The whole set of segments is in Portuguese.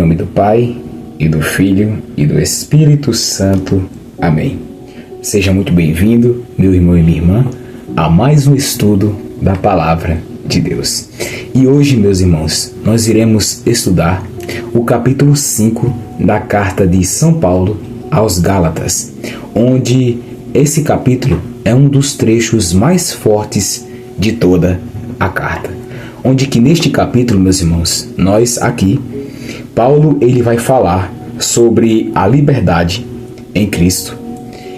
nome do Pai, e do Filho, e do Espírito Santo. Amém. Seja muito bem-vindo, meu irmão e minha irmã, a mais um estudo da Palavra de Deus. E hoje, meus irmãos, nós iremos estudar o capítulo 5 da carta de São Paulo aos Gálatas, onde esse capítulo é um dos trechos mais fortes de toda a carta. Onde que neste capítulo, meus irmãos, nós aqui, Paulo ele vai falar sobre a liberdade em Cristo.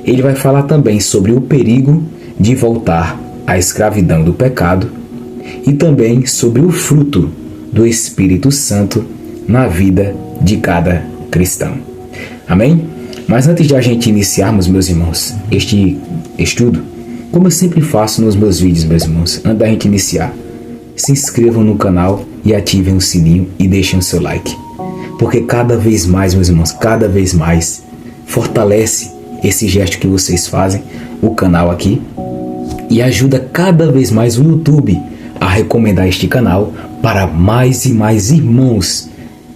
Ele vai falar também sobre o perigo de voltar à escravidão do pecado e também sobre o fruto do Espírito Santo na vida de cada cristão. Amém? Mas antes de a gente iniciarmos, meus irmãos, este estudo, como eu sempre faço nos meus vídeos, meus irmãos, antes da gente iniciar, se inscrevam no canal e ativem o sininho e deixem o seu like. Porque cada vez mais, meus irmãos, cada vez mais fortalece esse gesto que vocês fazem, o canal aqui, e ajuda cada vez mais o YouTube a recomendar este canal para mais e mais irmãos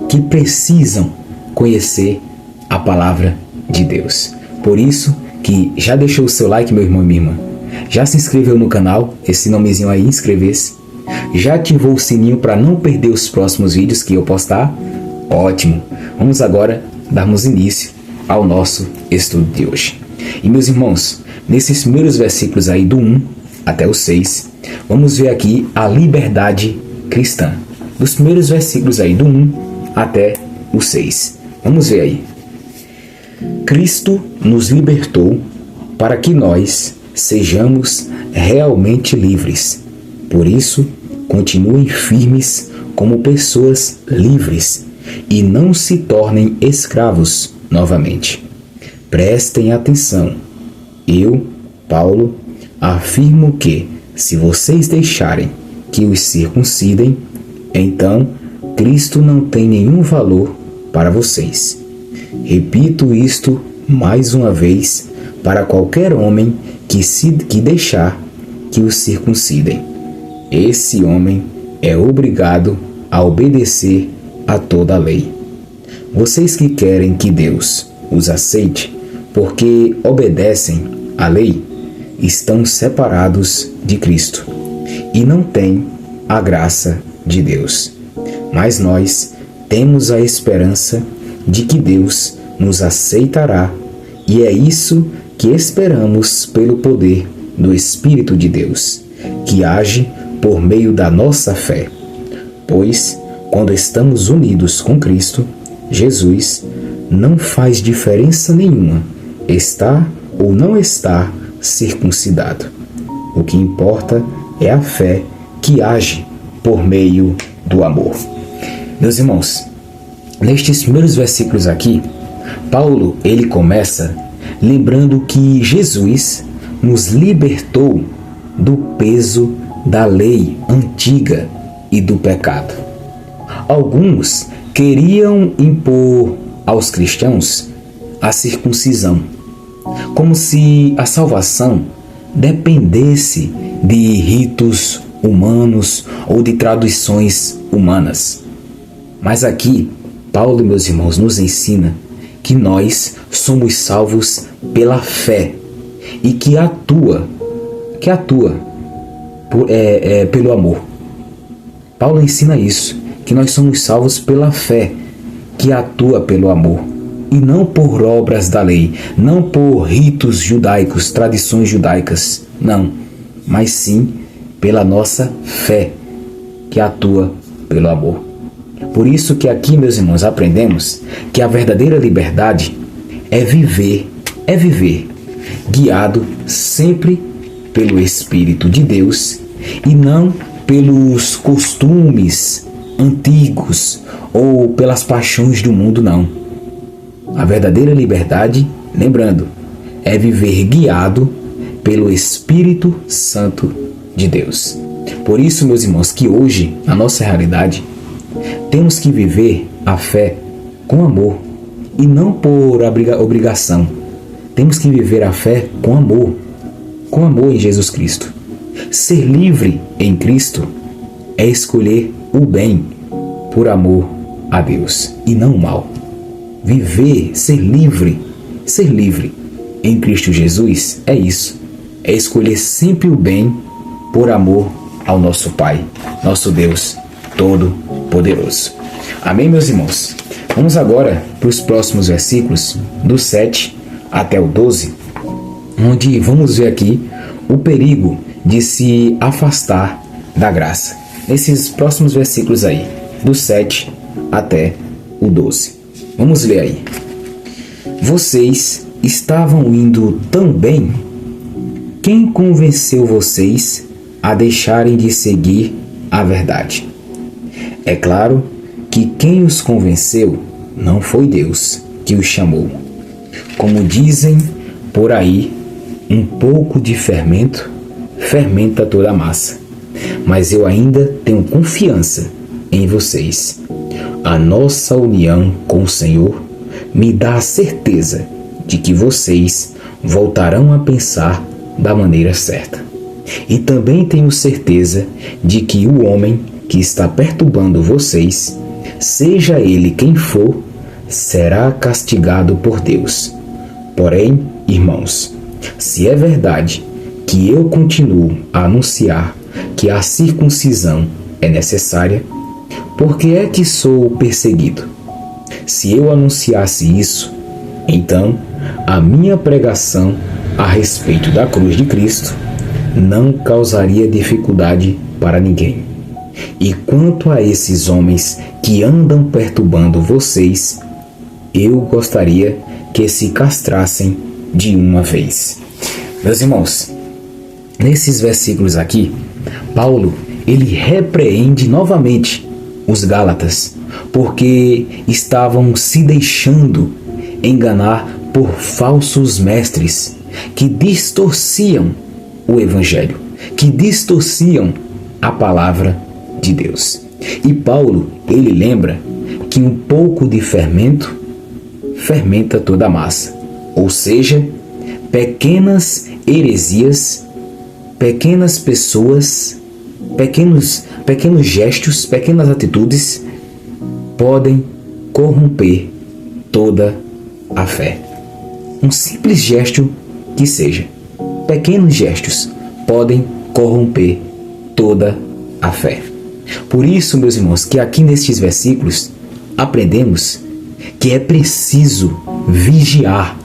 que precisam conhecer a palavra de Deus. Por isso que já deixou o seu like, meu irmão e minha irmã, já se inscreveu no canal, esse nomezinho aí, inscrever-se, já ativou o sininho para não perder os próximos vídeos que eu postar? Ótimo! Vamos agora darmos início ao nosso estudo de hoje. E meus irmãos, nesses primeiros versículos aí do 1 até o 6, vamos ver aqui a liberdade cristã. Dos primeiros versículos aí do 1 até o 6. Vamos ver aí. Cristo nos libertou para que nós sejamos realmente livres. Por isso, continuem firmes como pessoas livres e não se tornem escravos novamente. Prestem atenção. Eu, Paulo, afirmo que, se vocês deixarem que os circuncidem, então Cristo não tem nenhum valor para vocês. Repito isto mais uma vez para qualquer homem que deixar que os circuncidem. Esse homem é obrigado a obedecer a toda a lei. Vocês que querem que Deus os aceite porque obedecem à lei, estão separados de Cristo e não têm a graça de Deus. Mas nós temos a esperança de que Deus nos aceitará, e é isso que esperamos pelo poder do Espírito de Deus, que age por meio da nossa fé. Pois, quando estamos unidos com Cristo, Jesus, não faz diferença nenhuma estar ou não estar circuncidado. O que importa é a fé que age por meio do amor. Meus irmãos, nestes primeiros versículos aqui, Paulo ele começa lembrando que Jesus nos libertou do peso da lei antiga e do pecado. Alguns queriam impor aos cristãos a circuncisão, como se a salvação dependesse de ritos humanos ou de tradições humanas. Mas aqui, Paulo, meus irmãos, nos ensina que nós somos salvos pela fé e que atua pelo amor. Paulo ensina isso, que nós somos salvos pela fé que atua pelo amor e não por obras da lei, não por ritos judaicos, tradições judaicas, não, mas sim pela nossa fé que atua pelo amor. Por isso que aqui, meus irmãos, aprendemos que a verdadeira liberdade é viver guiado sempre pelo Espírito de Deus e não pelos costumes antigos ou pelas paixões do mundo, não. A verdadeira liberdade, lembrando, é viver guiado pelo Espírito Santo de Deus. Por isso, meus irmãos, que hoje, na nossa realidade, temos que viver a fé com amor e não por obrigação. Temos que viver a fé com amor em Jesus Cristo. Ser livre em Cristo é escolher o bem por amor a Deus e não o mal. Viver, ser livre em Cristo Jesus é isso. É escolher sempre o bem por amor ao nosso Pai, nosso Deus Todo-Poderoso. Amém, meus irmãos? Vamos agora para os próximos versículos, do 7 até o 12, onde vamos ver aqui o perigo de se afastar da graça. Nesses próximos versículos aí, do 7 até o 12. Vamos ler aí. Vocês estavam indo tão bem? Quem convenceu vocês a deixarem de seguir a verdade? É claro que quem os convenceu não foi Deus que os chamou. Como dizem por aí, um pouco de fermento fermenta toda a massa. Mas eu ainda tenho confiança em vocês. A nossa união com o Senhor me dá a certeza de que vocês voltarão a pensar da maneira certa. E também tenho certeza de que o homem que está perturbando vocês, seja ele quem for, será castigado por Deus. Porém, irmãos, se é verdade que eu continuo a anunciar que a circuncisão é necessária, por que é que sou perseguido? Se eu anunciasse isso, então a minha pregação a respeito da cruz de Cristo não causaria dificuldade para ninguém. E quanto a esses homens que andam perturbando vocês, eu gostaria que se castrassem de uma vez. Meus irmãos, nesses versículos aqui, Paulo, ele repreende novamente os Gálatas, porque estavam se deixando enganar por falsos mestres que distorciam o Evangelho, que distorciam a palavra de Deus. E Paulo, ele lembra que um pouco de fermento fermenta toda a massa, ou seja, pequenas heresias, pequenas pessoas, pequenos gestos, pequenas atitudes podem corromper toda a fé. Um simples gesto que seja, pequenos gestos podem corromper toda a fé. Por isso, meus irmãos, que aqui nestes versículos aprendemos que é preciso vigiar,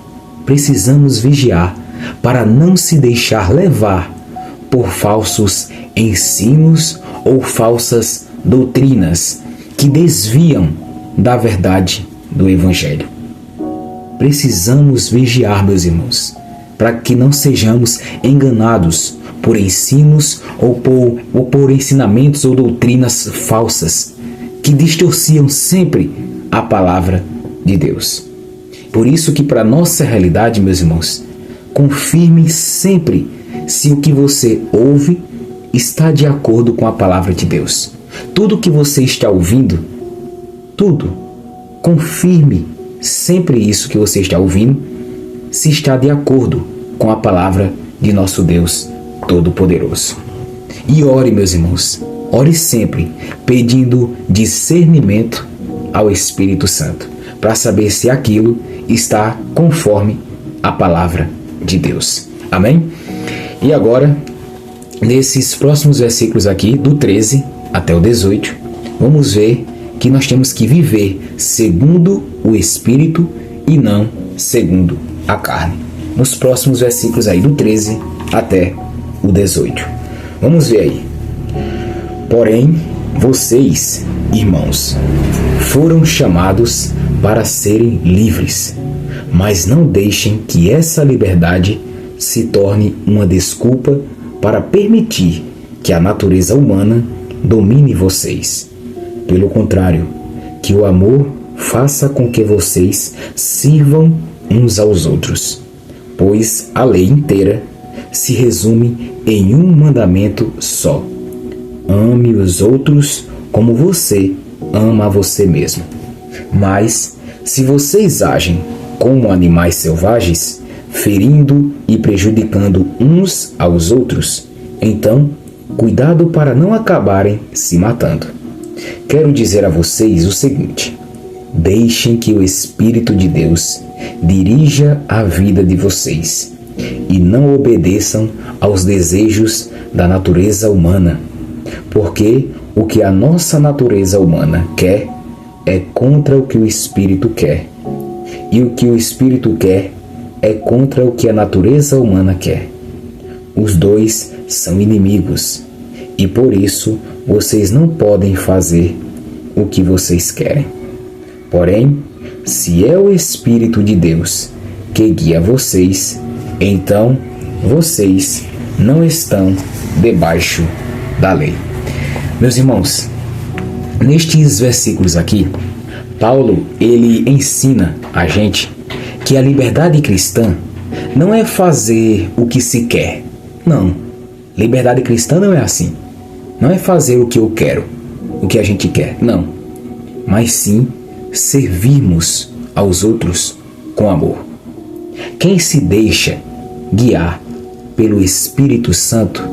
precisamos vigiar para não se deixar levar por falsos ensinos ou falsas doutrinas que desviam da verdade do Evangelho. Precisamos vigiar, meus irmãos, para que não sejamos enganados por ensinos ou por ensinamentos ou doutrinas falsas que distorciam sempre a palavra de Deus. Por isso que para nossa realidade, meus irmãos, confirme sempre se o que você ouve está de acordo com a palavra de Deus. Tudo que você está ouvindo, tudo, confirme sempre isso que você está ouvindo, se está de acordo com a palavra de nosso Deus Todo-Poderoso. E ore, meus irmãos, ore sempre pedindo discernimento ao Espírito Santo, para saber se aquilo está conforme a palavra de Deus. Amém? E agora, nesses próximos versículos aqui, do 13 até o 18, vamos ver que nós temos que viver segundo o Espírito e não segundo a carne. Nos próximos versículos aí, do 13 até o 18. Vamos ver aí. Porém, vocês, irmãos, foram chamados para serem livres, mas não deixem que essa liberdade se torne uma desculpa para permitir que a natureza humana domine vocês. Pelo contrário, que o amor faça com que vocês sirvam uns aos outros, pois a lei inteira se resume em um mandamento só: ame os outros como você ama a você mesmo. Mas, se vocês agem como animais selvagens, ferindo e prejudicando uns aos outros, então, cuidado para não acabarem se matando. quero dizer a vocês o seguinte: deixem que o Espírito de Deus dirija a vida de vocês e não obedeçam aos desejos da natureza humana, porque o que a nossa natureza humana quer é contra o que o Espírito quer, e o que o Espírito quer é contra o que a natureza humana quer. Os dois são inimigos, e por isso vocês não podem fazer o que vocês querem. Porém, se é o Espírito de Deus que guia vocês, então vocês não estão debaixo da lei. Meus irmãos, nestes versículos aqui, Paulo, ele ensina a gente que a liberdade cristã não é fazer o que se quer. Não, liberdade cristã não é assim. Não é fazer o que eu quero, o que a gente quer, não. Mas sim servirmos aos outros com amor. Quem se deixa guiar pelo Espírito Santo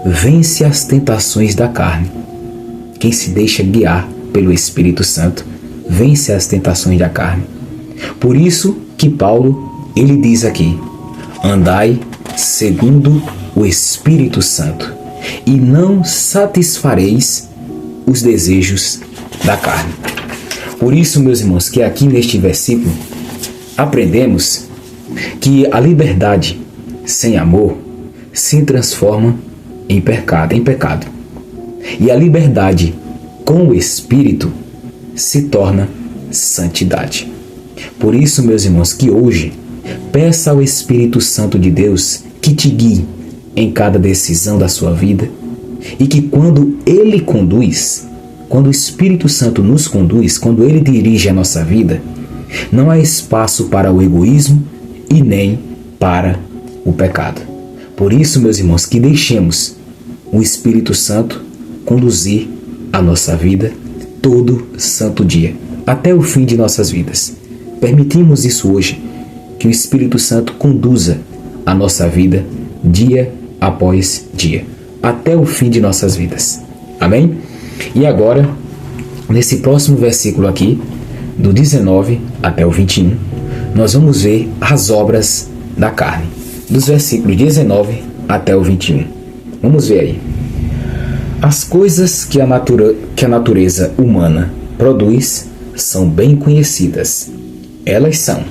vence as tentações da carne. Quem se deixa guiar pelo Espírito Santo vence as tentações da carne. Por isso que Paulo, ele diz aqui: andai segundo o Espírito Santo e não satisfareis os desejos da carne. Por isso, meus irmãos, que aqui neste versículo aprendemos que a liberdade sem amor se transforma em pecado. E a liberdade com o Espírito se torna santidade. Por isso, meus irmãos, que hoje peça ao Espírito Santo de Deus que te guie em cada decisão da sua vida, e que quando Ele conduz, quando o Espírito Santo nos conduz, quando Ele dirige a nossa vida, não há espaço para o egoísmo e nem para o pecado. Por isso, meus irmãos, que deixemos o Espírito Santo conduzir a nossa vida todo santo dia, até o fim de nossas vidas. Permitimos isso hoje, que o Espírito Santo conduza a nossa vida dia após dia, até o fim de nossas vidas. Amém? E agora, nesse próximo versículo aqui, do 19 até o 21, nós vamos ver as obras da carne. Dos versículos 19 até o 21. Vamos ver aí. As coisas que a natureza humana produz são bem conhecidas. Elas são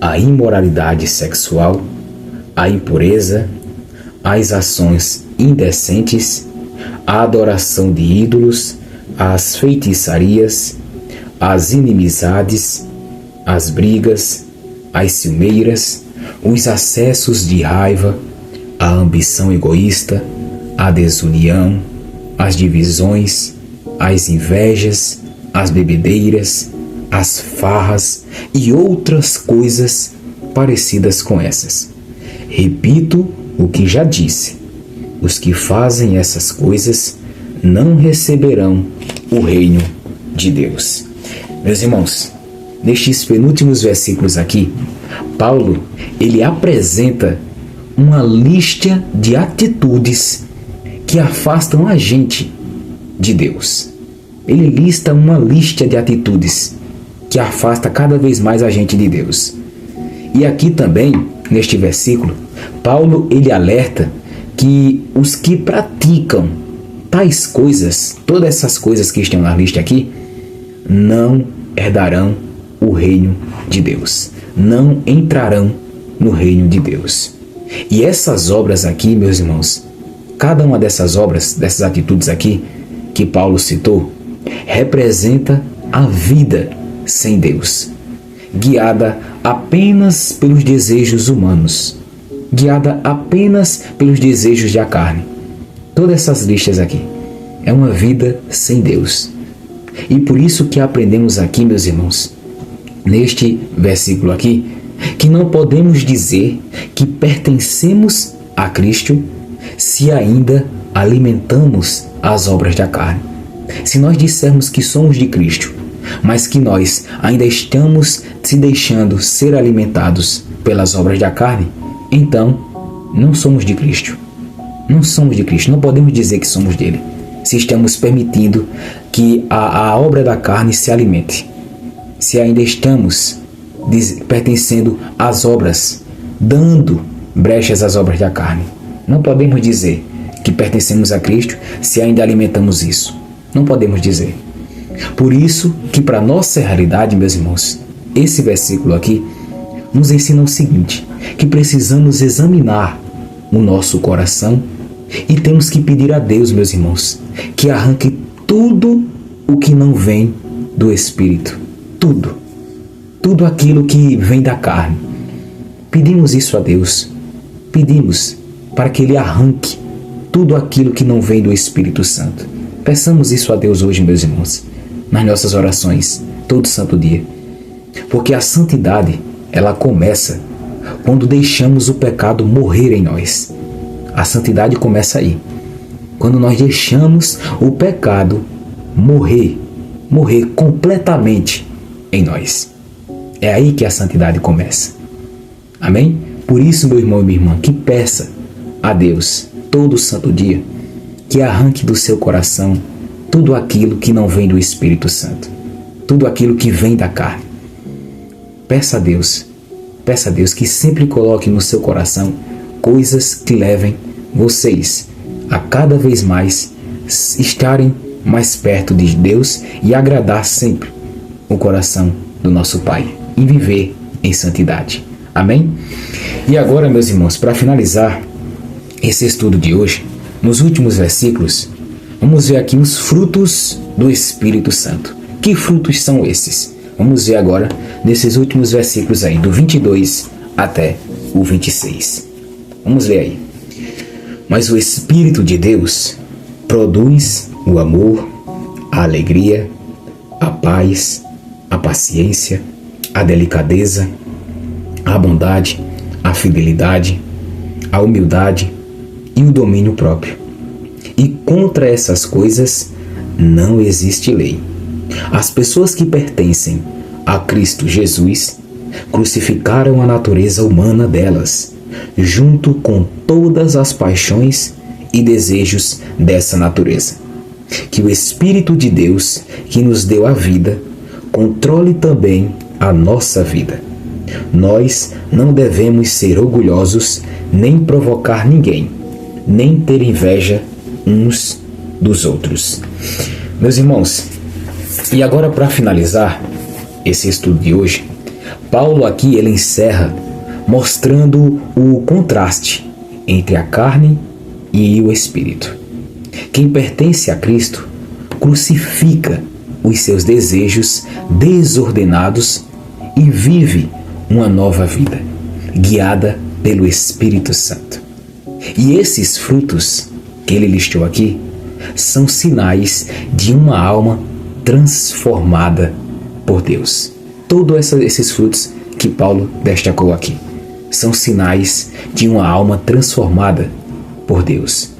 a imoralidade sexual, a impureza, as ações indecentes, a adoração de ídolos, as feitiçarias, as inimizades, as brigas, as ciumeiras, os acessos de raiva, a ambição egoísta, a desunião, as divisões, as invejas, as bebedeiras, as farras e outras coisas parecidas com essas. Repito o que já disse: os que fazem essas coisas não receberão o reino de Deus. Meus irmãos, nestes penúltimos versículos aqui, Paulo, ele apresenta uma lista de atitudes que afastam a gente de Deus. Ele lista uma lista de atitudes que afasta cada vez mais a gente de Deus. E aqui também, neste versículo, Paulo, ele alerta que os que praticam tais coisas, todas essas coisas que estão na lista aqui, não herdarão o reino de Deus, não entrarão no reino de Deus. E essas obras aqui, meus irmãos, cada uma dessas obras, dessas atitudes aqui que Paulo citou, representa a vida sem Deus, guiada apenas pelos desejos humanos, guiada apenas pelos desejos da carne. Todas essas listas aqui é uma vida sem Deus. E por isso que aprendemos aqui, meus irmãos, neste versículo aqui, que não podemos dizer que pertencemos a Cristo se ainda alimentamos as obras da carne. Se nós dissermos que somos de Cristo, mas que nós ainda estamos se deixando ser alimentados pelas obras da carne, então não somos de Cristo. Não somos de Cristo, não podemos dizer que somos dele, se estamos permitindo que a obra da carne se alimente. Se ainda estamos pertencendo às obras, dando brechas às obras da carne. Não podemos dizer que pertencemos a Cristo se ainda alimentamos isso. Não podemos dizer. Por isso que para nossa realidade, meus irmãos, esse versículo aqui nos ensina o seguinte, que precisamos examinar o nosso coração e temos que pedir a Deus, meus irmãos, que arranque tudo o que não vem do Espírito. Tudo aquilo que vem da carne. Pedimos isso a Deus. Pedimos para que Ele arranque tudo aquilo que não vem do Espírito Santo. Peçamos isso a Deus hoje, meus irmãos, nas nossas orações, todo santo dia. Porque a santidade, ela começa quando deixamos o pecado morrer em nós. A santidade começa aí. Quando nós deixamos o pecado morrer completamente em nós. É aí que a santidade começa. Amém? Por isso, meu irmão e minha irmã, que peça a Deus todo santo dia que arranque do seu coração tudo aquilo que não vem do Espírito Santo, tudo aquilo que vem da carne. Peça a Deus que sempre coloque no seu coração coisas que levem vocês a cada vez mais estarem mais perto de Deus e agradar sempre o coração do nosso Pai e viver em santidade. Amém? E agora, meus irmãos, para finalizar esse estudo de hoje, nos últimos versículos, vamos ver aqui os frutos do Espírito Santo. Que frutos são esses? Vamos ver agora nesses últimos versículos aí, do 22 até o 26. Vamos ler aí. Mas o Espírito de Deus produz o amor, a alegria, a paz, a paciência, a delicadeza, a bondade, a fidelidade, a humildade e o domínio próprio. E contra essas coisas não existe lei. As pessoas que pertencem a Cristo Jesus crucificaram a natureza humana delas, junto com todas as paixões e desejos dessa natureza. Que o Espírito de Deus, que nos deu a vida, controle também a nossa vida. Nós não devemos ser orgulhosos, nem provocar ninguém, nem ter inveja uns dos outros. Meus irmãos, e agora para finalizar esse estudo de hoje, Paulo aqui ele encerra mostrando o contraste entre a carne e o Espírito. Quem pertence a Cristo crucifica os seus desejos desordenados e vive uma nova vida, guiada pelo Espírito Santo. E esses frutos que ele listou aqui são sinais de uma alma transformada por Deus. Todos esses frutos que Paulo destacou aqui são sinais de uma alma transformada por Deus.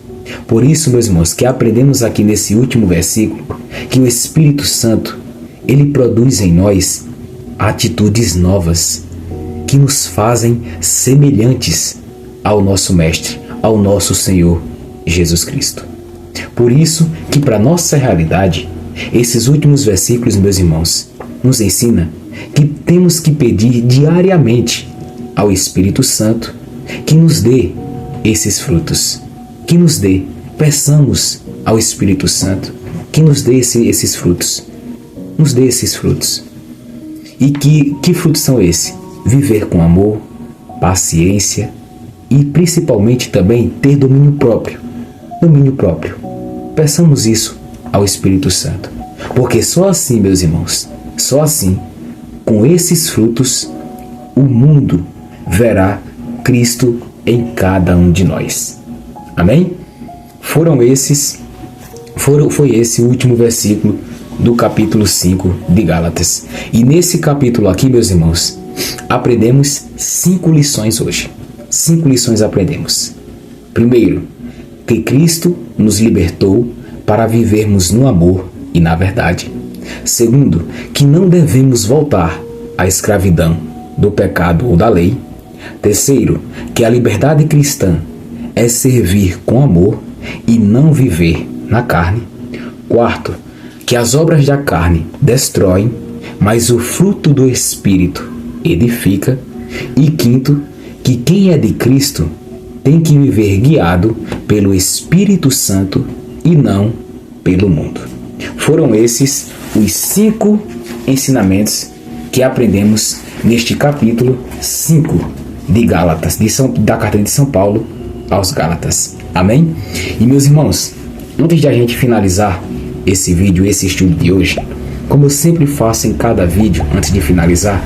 Por isso, meus irmãos, que aprendemos aqui nesse último versículo que o Espírito Santo, ele produz em nós atitudes novas que nos fazem semelhantes ao nosso Mestre, ao nosso Senhor Jesus Cristo. Por isso que para nossa realidade, esses últimos versículos, meus irmãos, nos ensina que temos que pedir diariamente ao Espírito Santo que nos dê esses frutos, que nos dê, peçamos ao Espírito Santo que nos dê esses frutos, nos dê esses frutos. E que frutos são esses? Viver com amor, paciência e principalmente também ter domínio próprio. Domínio próprio. Peçamos isso ao Espírito Santo, porque só assim, meus irmãos, só assim, com esses frutos, o mundo verá Cristo em cada um de nós. Amém? Foi esse o último versículo do capítulo 5 de Gálatas. E nesse capítulo aqui, meus irmãos, aprendemos 5 lições hoje. 5 lições aprendemos. Primeiro, que Cristo nos libertou para vivermos no amor e na verdade. Segundo, que não devemos voltar à escravidão do pecado ou da lei. Terceiro, que a liberdade cristã é servir com amor e não viver na carne. Quarto, que as obras da carne destroem, mas o fruto do Espírito edifica. E quinto, que quem é de Cristo tem que viver guiado pelo Espírito Santo e não pelo mundo. Foram esses os 5 ensinamentos que aprendemos neste capítulo 5 de Gálatas, da carta de São Paulo aos Gálatas. Amém? E meus irmãos, antes de a gente finalizar esse vídeo, esse estudo de hoje, como eu sempre faço em cada vídeo antes de finalizar,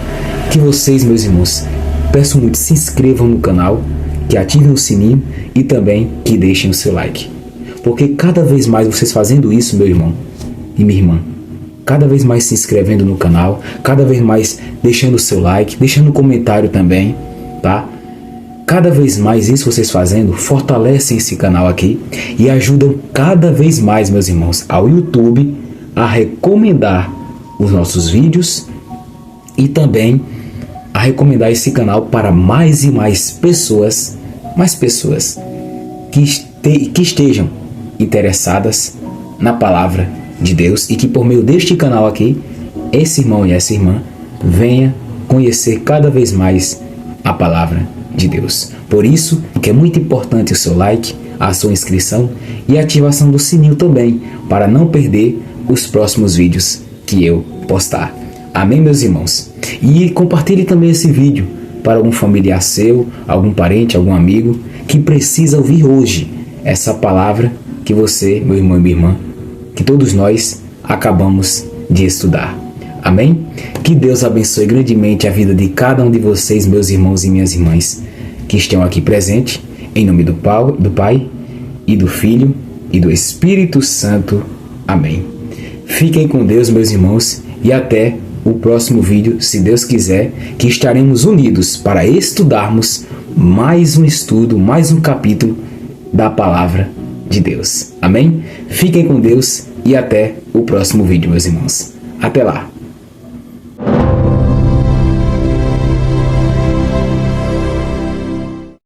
que vocês, meus irmãos, peço muito, se inscrevam no canal, que ativem o sininho e também que deixem o seu like. Porque cada vez mais vocês fazendo isso, meu irmão e minha irmã, cada vez mais se inscrevendo no canal, cada vez mais deixando o seu like, deixando um comentário também, tá? Cada vez mais isso vocês fazendo fortalecem esse canal aqui e ajudam cada vez mais, meus irmãos, ao YouTube a recomendar os nossos vídeos e também a recomendar esse canal para mais e mais pessoas que estejam interessadas na palavra de Deus e que por meio deste canal aqui, esse irmão e essa irmã venha conhecer cada vez mais a palavra de Deus. Por isso que é muito importante o seu like, a sua inscrição e a ativação do sininho também, para não perder os próximos vídeos que eu postar. Amém, meus irmãos? E compartilhe também esse vídeo para algum familiar seu, algum parente, algum amigo que precisa ouvir hoje essa palavra que você, meu irmão e minha irmã, que todos nós acabamos de estudar. Amém? Que Deus abençoe grandemente a vida de cada um de vocês, meus irmãos e minhas irmãs, que estão aqui presentes, em nome do Pai, e do Filho, e do Espírito Santo. Amém. Fiquem com Deus, meus irmãos, e até o próximo vídeo, se Deus quiser, que estaremos unidos para estudarmos mais um estudo, mais um capítulo da Palavra de Deus. Amém? Fiquem com Deus e até o próximo vídeo, meus irmãos. Até lá!